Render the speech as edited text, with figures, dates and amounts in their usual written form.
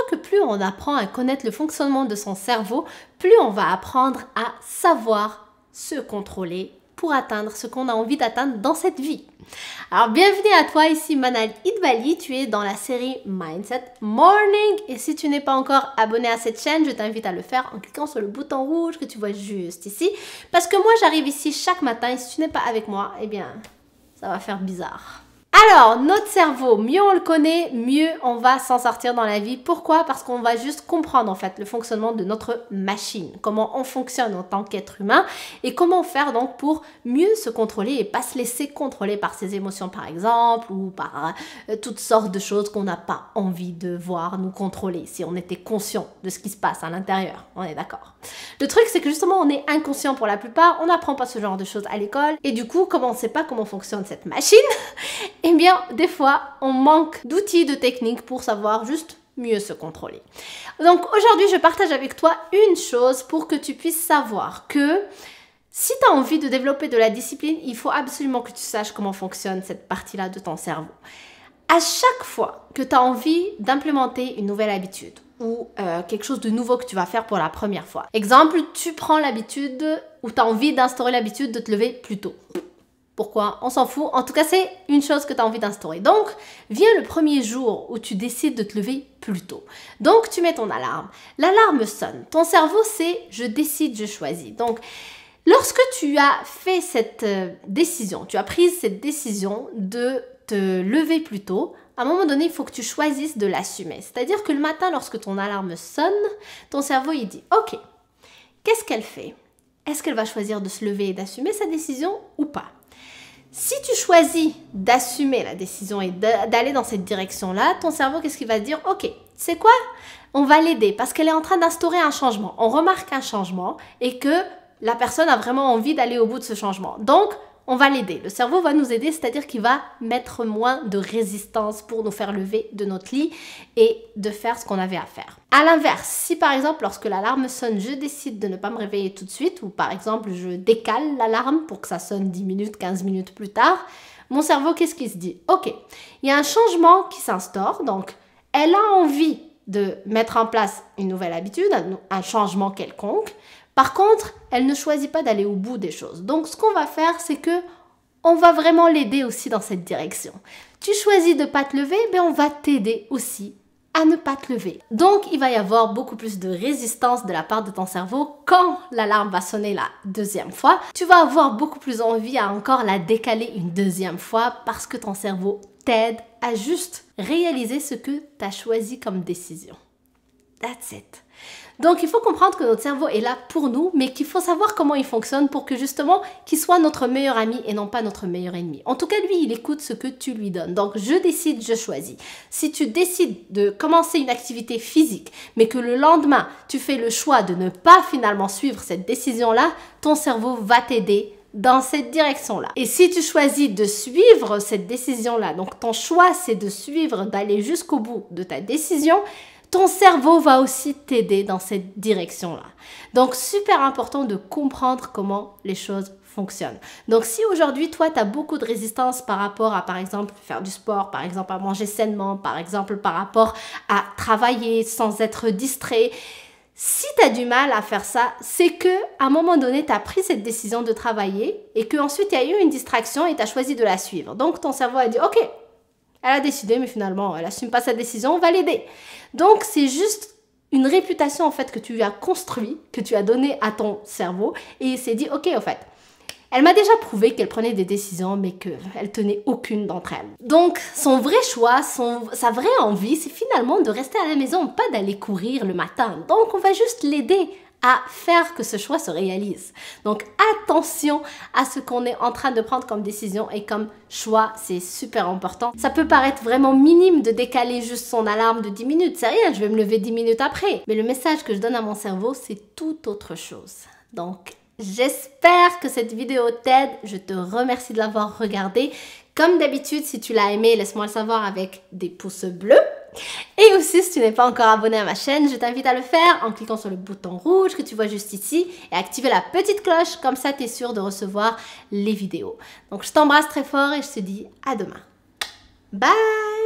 que plus on apprend à connaître le fonctionnement de son cerveau, plus on va apprendre à savoir se contrôler pour atteindre ce qu'on a envie d'atteindre dans cette vie. Alors bienvenue à toi, ici Manal Idbali, tu es dans la série Mindset Morning et si tu n'es pas encore abonné à cette chaîne, je t'invite à le faire en cliquant sur le bouton rouge que tu vois juste ici parce que moi j'arrive ici chaque matin et si tu n'es pas avec moi, eh bien ça va faire bizarre. Alors, notre cerveau, mieux on le connaît, mieux on va s'en sortir dans la vie. Pourquoi? Parce qu'on va juste comprendre en fait le fonctionnement de notre machine, comment on fonctionne en tant qu'être humain et comment faire donc pour mieux se contrôler et pas se laisser contrôler par ses émotions par exemple ou par toutes sortes de choses qu'on n'a pas envie de voir nous contrôler si on était conscient de ce qui se passe à l'intérieur. On est d'accord. Le truc c'est que justement on est inconscient pour la plupart, on n'apprend pas ce genre de choses à l'école et du coup comme on ne sait pas comment fonctionne cette machine, eh bien, des fois, on manque d'outils, de techniques pour savoir juste mieux se contrôler. Donc, aujourd'hui, je partage avec toi une chose pour que tu puisses savoir que si tu as envie de développer de la discipline, il faut absolument que tu saches comment fonctionne cette partie-là de ton cerveau. À chaque fois que tu as envie d'implémenter une nouvelle habitude ou quelque chose de nouveau que tu vas faire pour la première fois. Exemple, tu prends l'habitude ou tu as envie d'instaurer l'habitude de te lever plus tôt. Pourquoi? On s'en fout. En tout cas, c'est une chose que tu as envie d'instaurer. Donc, vient le premier jour où tu décides de te lever plus tôt. Donc, tu mets ton alarme. L'alarme sonne. Ton cerveau, c'est « je décide, je choisis ». Donc, lorsque tu as fait cette décision, tu as pris cette décision de te lever plus tôt, à un moment donné, il faut que tu choisisses de l'assumer. C'est-à-dire que le matin, lorsque ton alarme sonne, ton cerveau, il dit « Ok, qu'est-ce qu'elle fait? Est-ce qu'elle va choisir de se lever et d'assumer sa décision ou pas ?» Si tu choisis d'assumer la décision et d'aller dans cette direction-là, ton cerveau, qu'est-ce qu'il va dire? Ok, c'est quoi? On va l'aider parce qu'elle est en train d'instaurer un changement. On remarque un changement et que la personne a vraiment envie d'aller au bout de ce changement. Donc, on va l'aider. Le cerveau va nous aider, c'est-à-dire qu'il va mettre moins de résistance pour nous faire lever de notre lit et de faire ce qu'on avait à faire. À l'inverse, si par exemple, lorsque l'alarme sonne, je décide de ne pas me réveiller tout de suite ou par exemple, je décale l'alarme pour que ça sonne 10 minutes, 15 minutes plus tard, mon cerveau, qu'est-ce qu'il se dit? Ok, il y a un changement qui s'instaure, donc elle a envie de mettre en place une nouvelle habitude, un changement quelconque. Par contre, elle ne choisit pas d'aller au bout des choses. Donc, ce qu'on va faire, c'est que on va vraiment l'aider aussi dans cette direction. Tu choisis de ne pas te lever, mais on va t'aider aussi à ne pas te lever. Donc, il va y avoir beaucoup plus de résistance de la part de ton cerveau quand l'alarme va sonner la deuxième fois. Tu vas avoir beaucoup plus envie à encore la décaler une deuxième fois parce que ton cerveau t'aide à juste réaliser ce que tu as choisi comme décision. That's it. Donc, il faut comprendre que notre cerveau est là pour nous, mais qu'il faut savoir comment il fonctionne pour que justement, qu'il soit notre meilleur ami et non pas notre meilleur ennemi. En tout cas, lui, il écoute ce que tu lui donnes. Donc, je décide, je choisis. Si tu décides de commencer une activité physique, mais que le lendemain, tu fais le choix de ne pas finalement suivre cette décision-là, ton cerveau va t'aider dans cette direction-là. Et si tu choisis de suivre cette décision-là, donc ton choix, c'est de suivre, d'aller jusqu'au bout de ta décision, ton cerveau va aussi t'aider dans cette direction-là. Donc, super important de comprendre comment les choses fonctionnent. Donc, si aujourd'hui, toi, tu as beaucoup de résistance par rapport à, par exemple, faire du sport, par exemple, à manger sainement, par exemple, par rapport à travailler sans être distrait, si tu as du mal à faire ça, c'est que à un moment donné, tu as pris cette décision de travailler et qu'ensuite, il y a eu une distraction et tu as choisi de la suivre. Donc, ton cerveau a dit « Ok, elle a décidé, mais finalement, elle n'assume pas sa décision, on va l'aider. » Donc, c'est juste une réputation en fait que tu as construit, que tu as donné à ton cerveau et il s'est dit, ok, en fait, elle m'a déjà prouvé qu'elle prenait des décisions, mais qu'elle tenait aucune d'entre elles. Donc, son vrai choix, sa vraie envie, c'est finalement de rester à la maison, pas d'aller courir le matin. Donc, on va juste l'aider à faire que ce choix se réalise. Donc, attention à ce qu'on est en train de prendre comme décision et comme choix, c'est super important. Ça peut paraître vraiment minime de décaler juste son alarme de 10 minutes, c'est rien, je vais me lever 10 minutes après. Mais le message que je donne à mon cerveau, c'est tout autre chose. Donc, j'espère que cette vidéo t'aide, je te remercie de l'avoir regardée. Comme d'habitude, si tu l'as aimé, laisse-moi le savoir avec des pouces bleus. Et aussi, si tu n'es pas encore abonné à ma chaîne, je t'invite à le faire en cliquant sur le bouton rouge que tu vois juste ici et activer la petite cloche, comme ça tu es sûr de recevoir les vidéos. Donc je t'embrasse très fort et je te dis à demain. Bye!